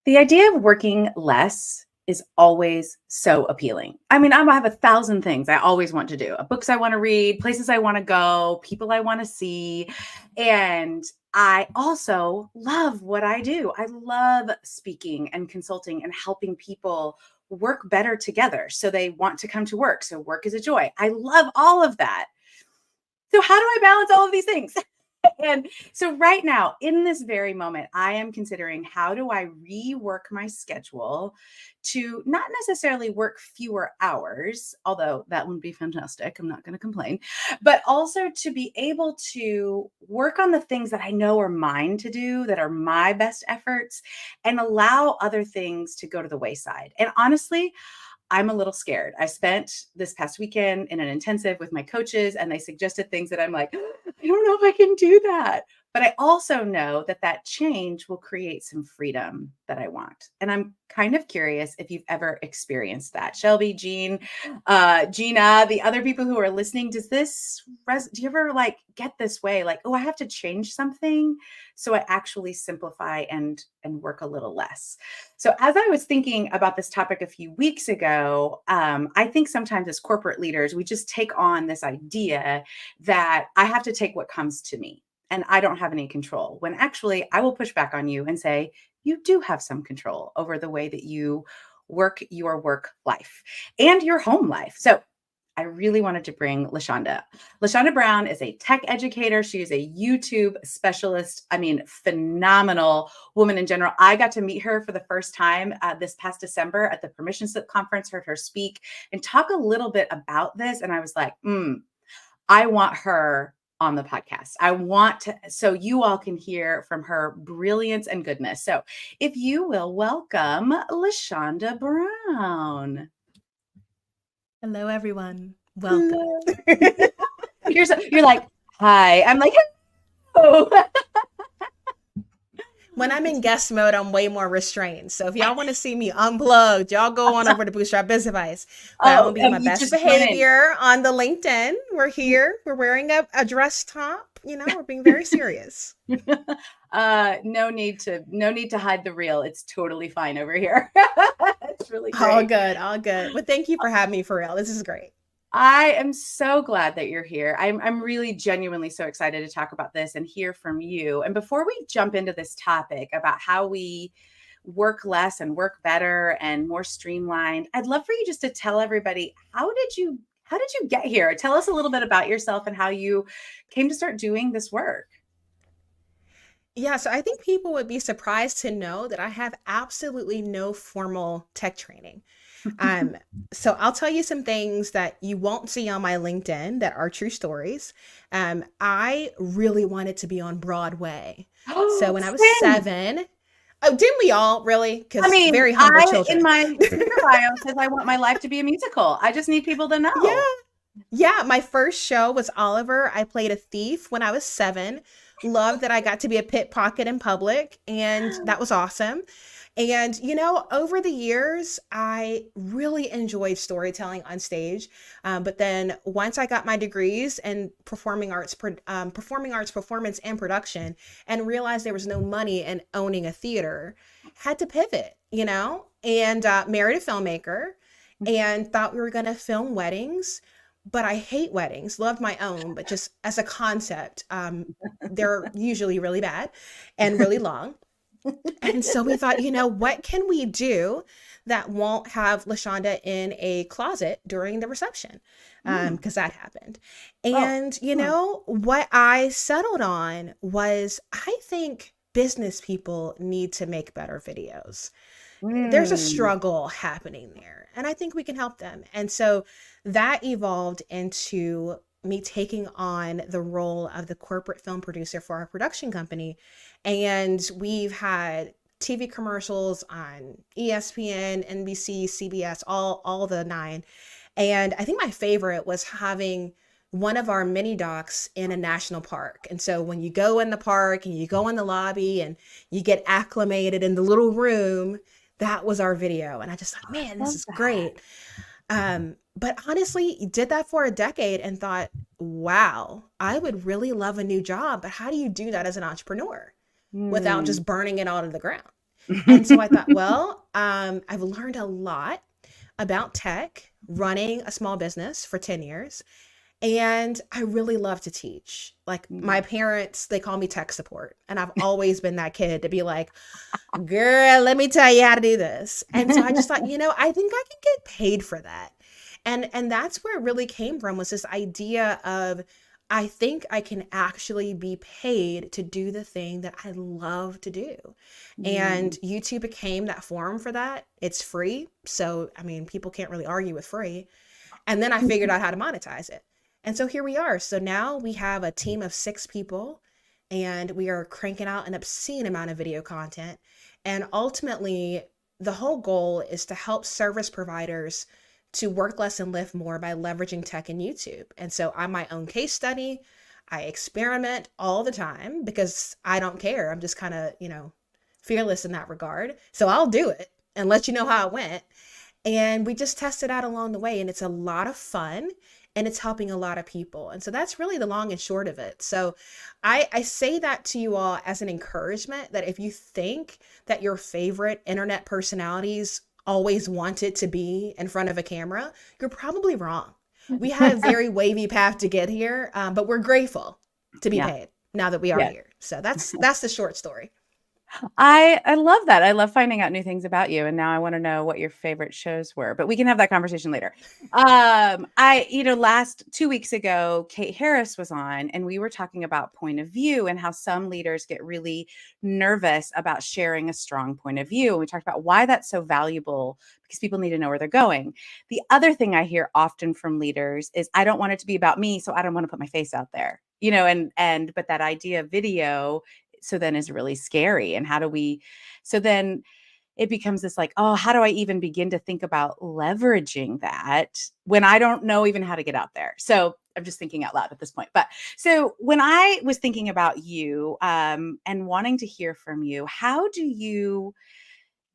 The idea of working less is always so appealing. I mean, I have 1,000 things I always want to do, books I want to read, places I want to go, people I want to see. And I also love what I do. I love speaking and consulting and helping people work better together. So they want to come to work. So work is a joy. I love all of that. So how do I balance all of these things? And so right now, in this very moment, I am considering how do I rework my schedule to not necessarily work fewer hours, although that would be fantastic. I'm not going to complain, but also to be able to work on the things that I know are mine to do, that are my best efforts, and allow other things to go to the wayside. And honestly, I'm a little scared. I spent this past weekend in an intensive with my coaches, and they suggested things that I'm like, I don't know if I can do that. But I also know that that change will create some freedom that I want. And I'm kind of curious if you've ever experienced that. Shelby, Jean, Gina, the other people who are listening, do you ever like get this way? Like, oh, I have to change something so I actually simplify and work a little less. So as I was thinking about this topic a few weeks ago, I think sometimes as corporate leaders, we just take on this idea that I have to take what comes to me and I don't have any control, when actually I will push back on you and say, you do have some control over the way that you work your work life and your home life. So I really wanted to bring LaShonda. LaShonda Brown is a tech educator. She is a YouTube specialist. I mean, phenomenal woman in general. I got to meet her for the first time this past December at the Permission Slip Conference, heard her speak and talk a little bit about this. And I was like, I want her on the podcast. I want to, so you all can hear from her brilliance and goodness. So if you will welcome LaShonda Brown. Hello, everyone. Welcome. You're like, hi. I'm like, hello. When I'm in guest mode, I'm way more restrained. So if y'all want to see me unplugged, y'all go on over to Bootstrap Biz Advice. But I will be my best behavior on the LinkedIn. We're here. We're wearing a dress top. You know, we're being very serious. No need to hide the real. It's totally fine over here. It's really great. All good. But thank you for having me, for real. This is great. I am so glad that you're here. I'm really genuinely so excited to talk about this and hear from you. And before we jump into this topic about how we work less and work better and more streamlined, I'd love for you just to tell everybody, how did you get here? Tell us a little bit about yourself and how you came to start doing this work. Yeah, so I think people would be surprised to know that I have absolutely no formal tech training. Um, so I'll tell you some things that you won't see on my LinkedIn that are true stories. I really wanted to be on Broadway. So when I was Same. 7, oh, didn't we all really? Because I mean, very humble children. in my Twitter bio says I want my life to be a musical. I just need people to know. Yeah. Yeah, my first show was Oliver. I played a thief when I was 7. Loved that I got to be a pickpocket in public, and that was awesome. And, you know, over the years, I really enjoyed storytelling on stage. But then once I got my degrees in performing arts, performance, and production, and realized there was no money in owning a theater, had to pivot, you know, and married a filmmaker and thought we were going to film weddings. But I hate weddings, loved my own, but just as a concept, they're usually really bad and really long. And so we thought, you know, what can we do that won't have LaShonda in a closet during the reception? Because that happened. And, you know, what I settled on was, I think business people need to make better videos. There's a struggle happening there, and I think we can help them. And so that evolved into me taking on the role of the corporate film producer for our production company. And we've had TV commercials on ESPN, NBC, CBS, all the 9. And I think my favorite was having one of our mini docs in a national park. And so when you go in the park and you go in the lobby and you get acclimated in the little room, that was our video. And I just thought, man, this is great. But honestly, did that for a decade and thought, wow, I would really love a new job. But how do you do that as an entrepreneur without just burning it all to the ground? And so I thought, well, I've learned a lot about tech, running a small business for 10 years. And I really love to teach. Like my Mhm. parents, they call me tech support. And I've always been that kid to be like, girl, let me tell you how to do this. And so I just thought, I think I can get paid for that. And that's where it really came from, was this idea of, I think I can actually be paid to do the thing that I love to do. And Mm. YouTube became that forum for that. It's free. So, I mean, people can't really argue with free. And then I figured out how to monetize it. And so here we are. So now we have a team of 6 people, and we are cranking out an obscene amount of video content. And ultimately, the whole goal is to help service providers to work less and live more by leveraging tech and YouTube. And so I'm my own case study. I experiment all the time because I don't care. I'm just kind of, fearless in that regard. So I'll do it and let you know how it went. And we just test it out along the way. And it's a lot of fun, and it's helping a lot of people. And so that's really the long and short of it. So I say that to you all as an encouragement, that if you think that your favorite internet personalities always wanted to be in front of a camera, you're probably wrong. We had a very wavy path to get here, but we're grateful to be Yeah. paid now that we are Yeah. here. So that's the short story. I love that. I love finding out new things about you, and now I want to know what your favorite shows were, but we can have that conversation later. Last 2 weeks ago, Kate Harris was on, and we were talking about point of view and how some leaders get really nervous about sharing a strong point of view. And we talked about why that's so valuable, because people need to know where they're going. The other thing I hear often from leaders is, I don't want it to be about me, so I don't want to put my face out there. But that idea of video, so then, is really scary. And how do we, so then it becomes this like, oh, how do I even begin to think about leveraging that when I don't know even how to get out there? So I'm just thinking out loud at this point. But so when I was thinking about you, and wanting to hear from you, how do you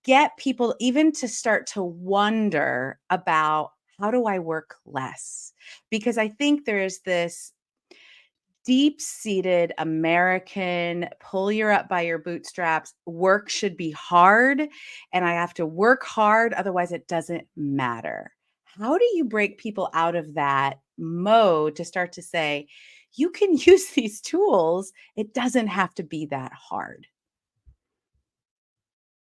get people even to start to wonder about, how do I work less? Because I think there's this deep-seated American, pull you up by your bootstraps, work should be hard, and I have to work hard, otherwise it doesn't matter. How do you break people out of that mode to start to say, you can use these tools, it doesn't have to be that hard?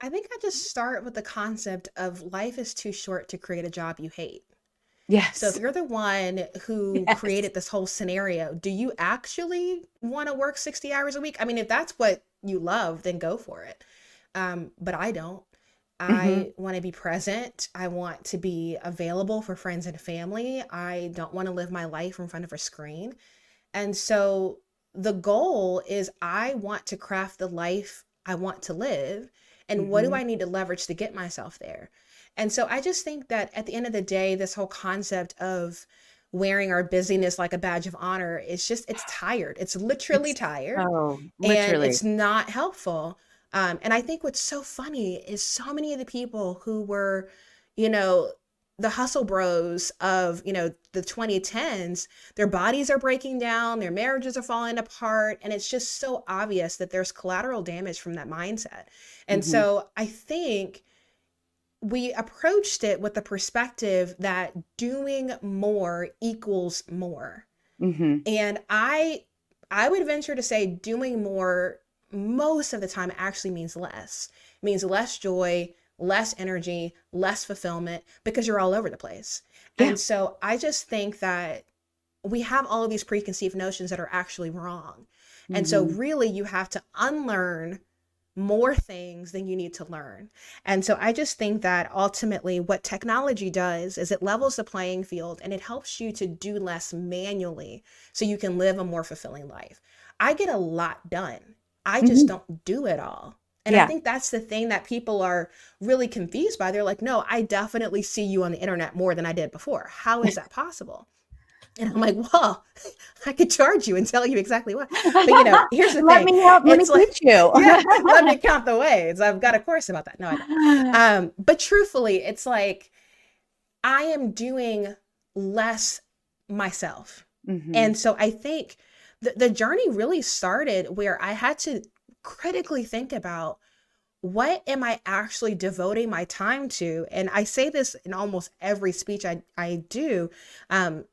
I think I just start with the concept of life is too short to create a job you hate. So if Yes. you're the one who Yes. created this whole scenario, do you actually want to work 60 hours a week? I mean, if that's what you love, then go for it. But I don't. Mhm. I want to be present. I want to be available for friends and family. I don't want to live my life in front of a screen. And so the goal is, I want to craft the life I want to live. And what do Mhm. I need to leverage to get myself there? And so I just think that at the end of the day, this whole concept of wearing our busyness like a badge of honor is just, it's tired. It's literally It's tired, so and literally. it's not helpful. And I think what's so funny is so many of the people who were, you know, the hustle bros of, the 2010s, their bodies are breaking down, their marriages are falling apart, and it's just so obvious that there's collateral damage from that mindset. And Mhm. so I think we approached it with the perspective that doing more equals more. Mhm. And I would venture to say doing more most of the time actually means less. It means less joy, less energy, less fulfillment, because you're all over the place. Yeah. And so I just think that we have all of these preconceived notions that are actually wrong. And so Mhm. really you have to unlearn more things than you need to learn. And so I just think that ultimately what technology does is it levels the playing field, and it helps you to do less manually so you can live a more fulfilling life. I get a lot done. I just Mhm. don't do it all. And I Yeah. think that's the thing that people are really confused by. They're like, no, I definitely see you on the internet more than I did before. How is that possible? And I'm like, well, I could charge you and tell you exactly what. But here's the Let thing. me help, let me It's like, teach you. yeah, let me count the ways. I've got a course about that. No, I don't. But truthfully, it's like I am doing less myself. And Mhm. so I think the journey really started where I had to critically think about, what am I actually devoting my time to? And I say this in almost every speech I do. Um,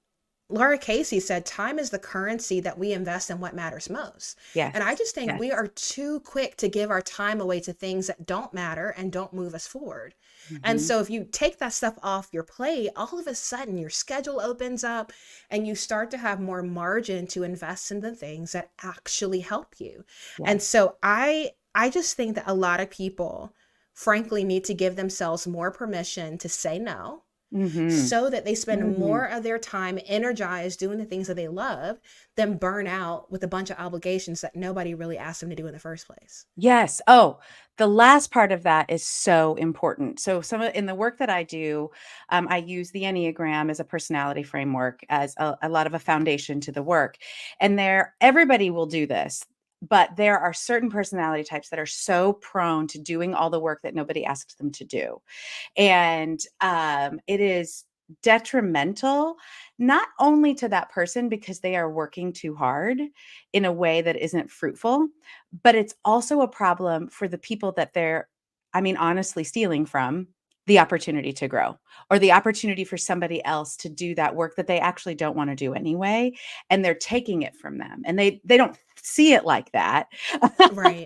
Laura Casey said, time is the currency that we invest in what matters most. Yes. And I just think Yes. we are too quick to give our time away to things that don't matter and don't move us forward. And Mhm. so if you take that stuff off your plate, all of a sudden your schedule opens up and you start to have more margin to invest in the things that actually help you. And Yes. so I just think that a lot of people frankly need to give themselves more permission to say no Mhm. so that they spend Mhm. more of their time energized doing the things that they love than burn out with a bunch of obligations that nobody really asked them to do in the first place. Yes. Oh, the last part of that is so important. So, in the work that I do, I use the Enneagram as a personality framework, as a lot of a foundation to the work. And everybody will do this, but there are certain personality types that are so prone to doing all the work that nobody asks them to do. And it is detrimental not only to that person because they are working too hard in a way that isn't fruitful, but it's also a problem for the people that they're, I mean, honestly stealing from the opportunity to grow or the opportunity for somebody else to do that work that they actually don't want to do anyway, and they're taking it from them, and they don't see it like that. Right.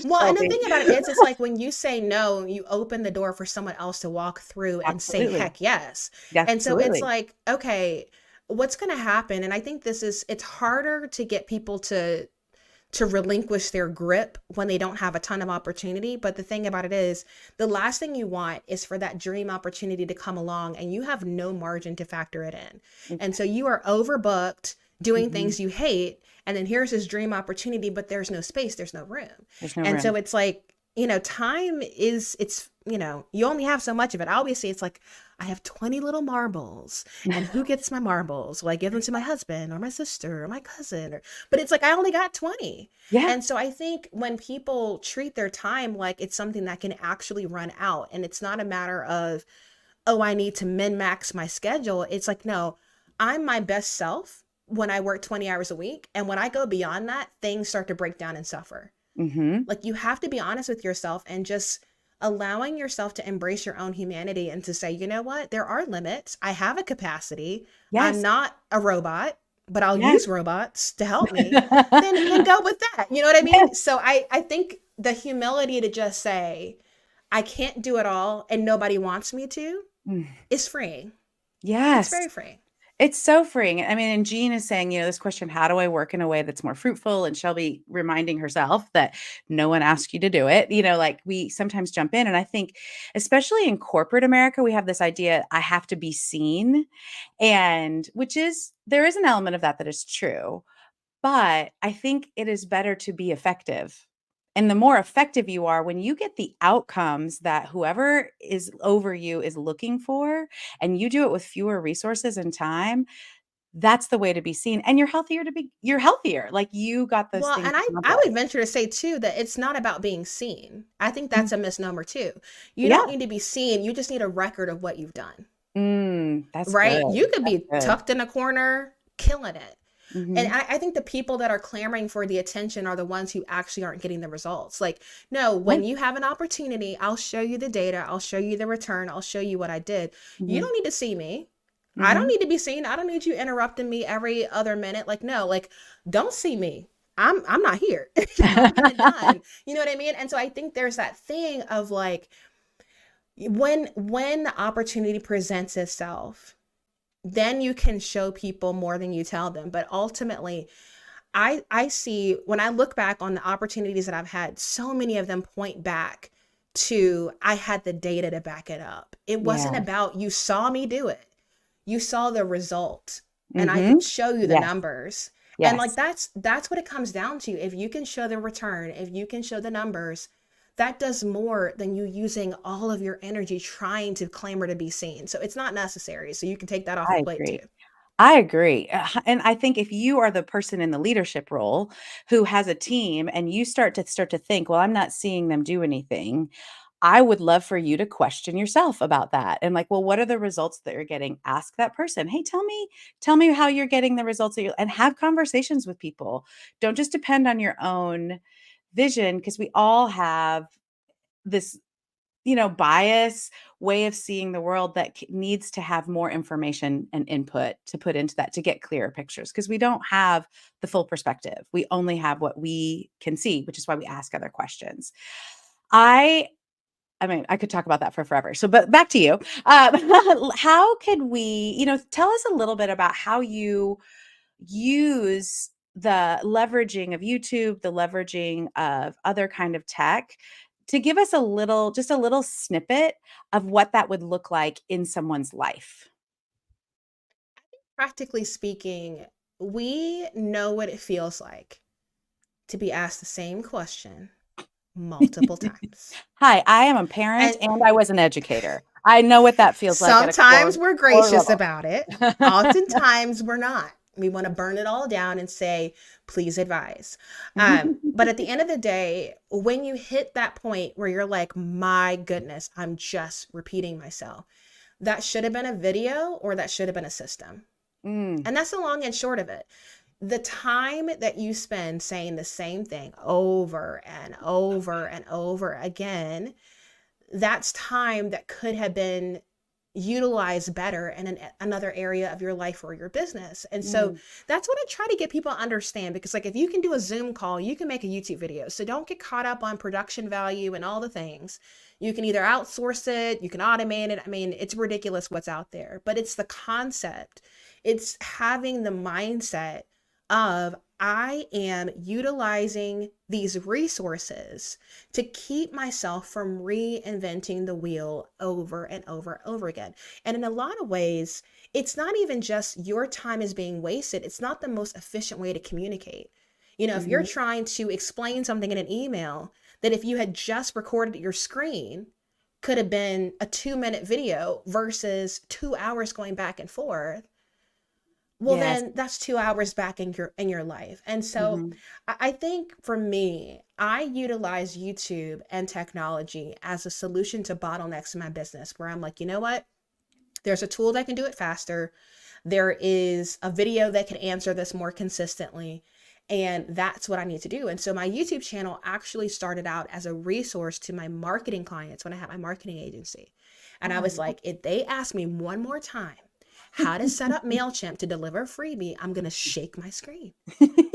Well, and the Shelby. thing about it is, it's like when you say no, you open the door for someone else to walk through and say Absolutely. heck yes. And so it's Absolutely. like, okay, what's going to happen? And I think it's harder to get people to relinquish their grip when they don't have a ton of opportunity. But the thing about it is, the last thing you want is for that dream opportunity to come along and you have no margin to factor it in. And so you are overbooked doing Mhm. things you hate. And then here's this dream opportunity, but there's no space, there's no room. There's no And so room. it's like, time you only have so much of it. Obviously, it's like, I have 20 little marbles, and who gets my marbles? Will I give them to my husband or my sister or my cousin? But it's like, I only got 20. Yeah. And so I think when people treat their time like it's something that can actually run out, and it's not a matter of, oh, I need to min max my schedule. It's like, no, I'm my best self when I work 20 hours a week. And when I go beyond that, things start to break down and suffer. Mhm. Like, you have to be honest with yourself and just allowing yourself to embrace your own humanity and to say, you know what, there are limits. I have a capacity. I'm Yes. not a robot, but I'll Yes. use robots to help me. Then go with that. You know what I Yes. mean? So I think the humility to just say, I can't do it all and nobody wants me to, Mm. is freeing. It's Yes. very freeing. It's so freeing. I mean, and Jean is saying, this question, how do I work in a way that's more fruitful? And Shelby reminding herself that no one asked you to do it. Like we sometimes jump in. And I think, especially in corporate America, we have this idea, I have to be seen. And there is an element of that is true. But I think it is better to be effective. And the more effective you are, when you get the outcomes that whoever is over you is looking for, and you do it with fewer resources and time, that's the way to be seen. And you're healthier. Like you got those Well, things and I accomplished. would venture to say too that it's not about being seen. I think Mm. that's a misnomer too. You Yeah. don't need to be seen. You just need a record of what you've done. That's Right? good. You could That's be good. tucked in a corner, killing it. And Mhm. I think the people that are clamoring for the attention are the ones who actually aren't getting the results. Like, no, Yeah. when you have an opportunity, I'll show you the data, I'll show you the return, I'll show you what I did. You Mhm. don't need to see me. I don't Mhm. need to be seen. I don't need you interrupting me every other minute. Like, no, like, don't see me. I'm not here. I'm getting it done. You know what I mean? And so I think there's that thing of like, when the opportunity presents itself, then you can show people more than you tell them. But ultimately, I see, when I look back on the opportunities that I've had, so many of them point back to, I had the data to back it up. It wasn't Yeah. about, you saw me do it. You saw the result and I could Mhm. show you the Yes. numbers. And like, Yes. that's what it comes down to. If you can show the return, if you can show the numbers, that does more than you using all of your energy trying to clamor to be seen. So it's not necessary. So you can take that off I your plate too. agree. I agree. And I think if you are the person in the leadership role who has a team and you start to think, well, I'm not seeing them do anything. I would love for you to question yourself about that. And like, well, what are the results that you're getting? Ask that person, hey, tell me how you're getting the results and have conversations with people. Don't just depend on your own vision, because we all have this bias way of seeing the world that needs to have more information and input to put into that to get clearer pictures, because we don't have the full perspective. We only have what we can see, which is why we ask other questions. I mean, I could talk about that for forever. So, but back to you. How could we, tell us a little bit about how you use the leveraging of YouTube, the leveraging of other kind of tech to give us just a little snippet of what that would look like in someone's life. Practically speaking, we know what it feels like to be asked the same question multiple times. Hi, I am a parent And and I was an educator. I know what that feels like at a sometimes we're core gracious level. about it. Oftentimes we're not. We want to burn it all down and say, please advise. But at the end of the day, when you hit that point where you're like, my goodness, I'm just repeating myself, that should have been a video or that should have been a system. Mm, And that's the long and short of it. The time that you spend saying the same thing over and over and over again, that's time that could have been utilized better in another area of your life or your business. And so mm, that's what I try to get people to understand, because like if you can do a Zoom call, you can make a YouTube video. So don't get caught up on production value and all the things. You can either outsource it, you can automate it. I mean, it's ridiculous what's out there, but it's the concept. It's having the mindset of I am utilizing these resources to keep myself from reinventing the wheel over and over and over again. And in a lot of ways, it's not even just your time is being wasted. It's not the most efficient way to communicate. If you're mhm. trying to explain something in an email that if you had just recorded your screen could have been a 2-minute video versus 2 hours going back and forth, well Yes. then that's 2 hours back in your life. And so Mhm. I think for me, I utilize YouTube and technology as a solution to bottlenecks in my business, where I'm like, you know what, there's a tool that can do it faster, there is a video that can answer this more consistently, and that's what I need to do. And so my YouTube channel actually started out as a resource to my marketing clients when I had my marketing agency. And Oh, I I was love like, if they ask me one more time how to set up MailChimp to deliver a freebie, I'm going to shake my screen.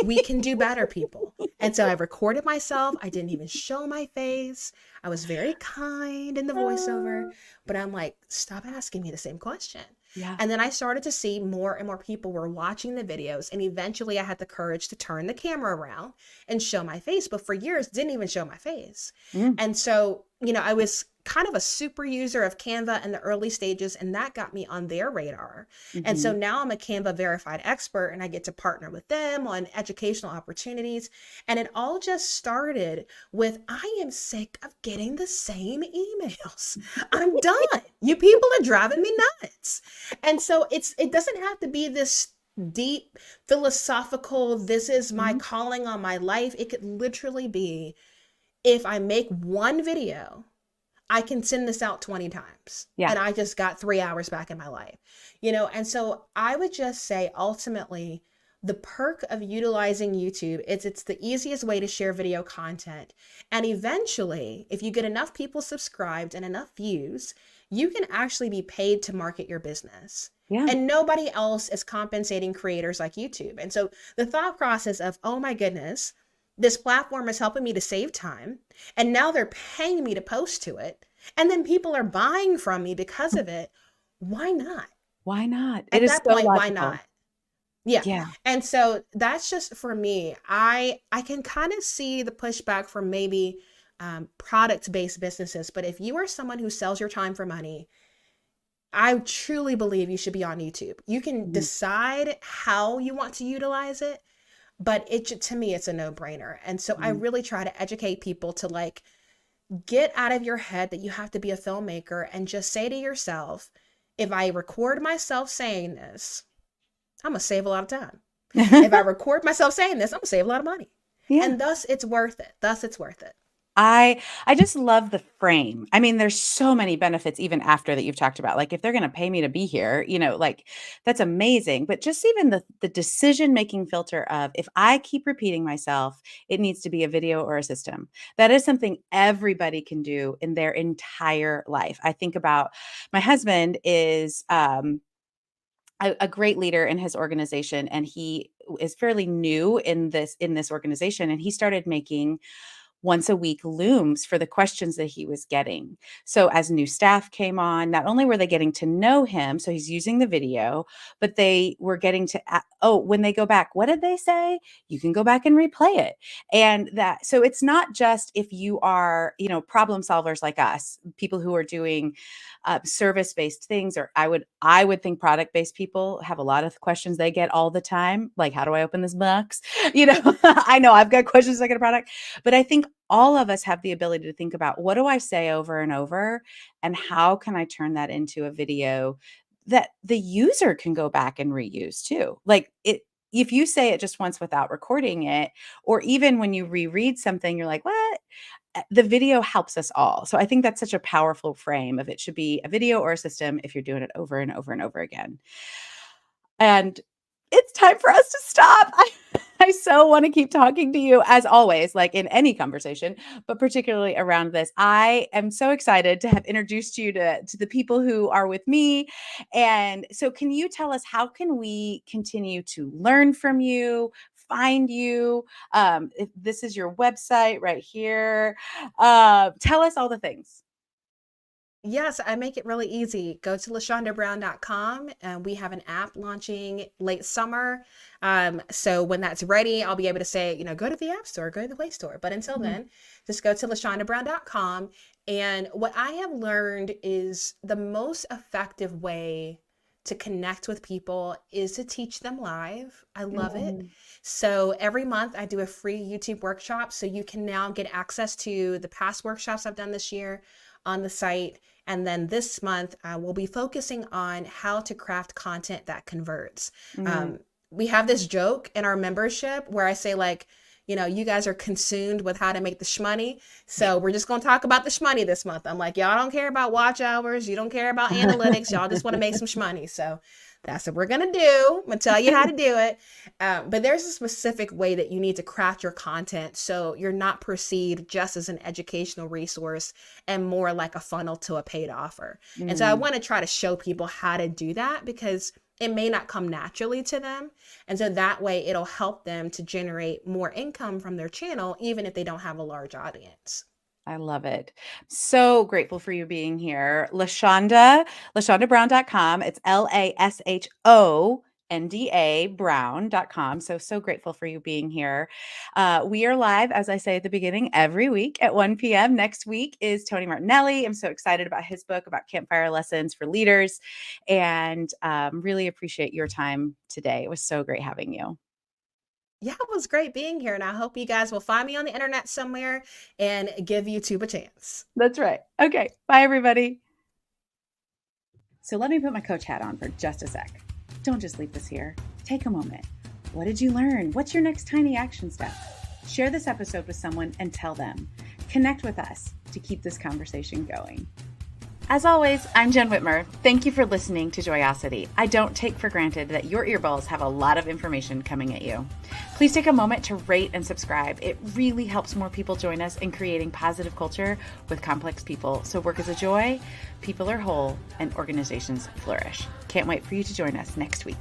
We can do better, people. And so I recorded myself. I didn't even show my face. I was very kind in the voiceover, Uh, but I'm like, stop asking me the same question. yeah. And then I started to see more and more people were watching the videos. And eventually I had the courage to turn the camera around and show my face. But for years, didn't even show my face. Mm, And so, I was kind of a super user of Canva in the early stages, and that got me on their radar. And so mhm. now I'm a Canva verified expert, and I get to partner with them on educational opportunities. And it all just started with I am sick of getting the same emails. I'm done. You people are driving me nuts. And so it doesn't have to be this deep philosophical, this is my Mhm. calling on my life. It could literally be, if I make one video, I can send this out 20 times Yeah. and I just got 3 hours back in my life, And so I would just say ultimately, the perk of utilizing YouTube is it's the easiest way to share video content. And eventually, if you get enough people subscribed and enough views, you can actually be paid to market your business. Yeah. And nobody else is compensating creators like YouTube. And so the thought process of, oh my goodness, this platform is helping me to save time, and now they're paying me to post to it, and then people are buying from me because of it. Why not? Why not? It At is that so point, why logical. not? Yeah. Yeah. And so that's just for me. I can kind of see the pushback from maybe product-based businesses, but if you are someone who sells your time for money, I truly believe you should be on YouTube. You can Mhm. decide how you want to utilize it, but to me, it's a no-brainer. And so I Mhm. really try to educate people to like get out of your head that you have to be a filmmaker and just say to yourself, if I record myself saying this, I'm gonna save a lot of time. If I record myself saying this, I'm gonna save a lot of money. Yeah. And thus it's worth it. Thus it's worth it. I just love the frame. I mean, there's so many benefits even after that you've talked about. Like if they're going to pay me to be here, like that's amazing. But just even the decision-making filter of if I keep repeating myself, it needs to be a video or a system. That is something everybody can do in their entire life. I think about my husband is a great leader in his organization, and he is fairly new in this organization, and he started making once a week looms for the questions that he was getting. So as new staff came on, not only were they getting to know him, so he's using the video, but they were getting to, when they go back, what did they say? You can go back and replay it. And so it's not just if you are, problem solvers like us, people who are doing service-based things, or I would think product-based people have a lot of questions they get all the time. Like, how do I open this box? I know I've got questions like a product, but I think all of us have the ability to think about what do I say over and over, and how can I turn that into a video that the user can go back and reuse too. Like if you say it just once without recording it, or even when you reread something, you're like, what? The video helps us all. So I think that's such a powerful frame of it should be a video or a system if you're doing it over and over and over again. And it's time for us to stop. I so want to keep talking to you as always, like in any conversation, but particularly around this. I am so excited to have introduced you to the people who are with me. And so can you tell us, how can we continue to learn from you, find you? If this is your website right here. Tell us all the things. Yes, I make it really easy. Go to LaShondaBrown.com, and we have an app launching late summer. So when that's ready, I'll be able to say, go to the App Store, go to the Play Store. But until then, just go to LaShondaBrown.com. And what I have learned is the most effective way to connect with people is to teach them live. I love it. So every month I do a free YouTube workshop. So you can now get access to the past workshops I've done this year on the site. And then this month, we'll be focusing on how to craft content that converts. We have this joke in our membership where I say, like, you guys are consumed with how to make the shmoney. So we're just going to talk about the shmoney this month. I'm like, y'all don't care about watch hours. You don't care about analytics. Y'all just want to make some shmoney. So that's what we're going to do. I'm going to tell you how to do it. But there's a specific way that you need to craft your content so you're not perceived just as an educational resource and more like a funnel to a paid offer. And so I want to try to show people how to do that, because it may not come naturally to them. And so that way it'll help them to generate more income from their channel, even if they don't have a large audience. I love it. So grateful for you being here. LaShondaBrown.com. It's LASHONDA Brown.com. So grateful for you being here. We are live, as I say at the beginning, every week at 1 p.m. Next week is Tony Martinelli. I'm so excited about his book about campfire lessons for leaders, and really appreciate your time today. It was so great having you. Yeah, it was great being here. And I hope you guys will find me on the internet somewhere and give YouTube a chance. That's right. Okay. Bye, everybody. So let me put my coach hat on for just a sec. Don't just leave this here. Take a moment. What did you learn? What's your next tiny action step? Share this episode with someone and tell them. Connect with us to keep this conversation going. As always, I'm Jen Whitmer. Thank you for listening to Joyosity. I don't take for granted that your earballs have a lot of information coming at you. Please take a moment to rate and subscribe. It really helps more people join us in creating positive culture with complex people. So work is a joy, people are whole, and organizations flourish. Can't wait for you to join us next week.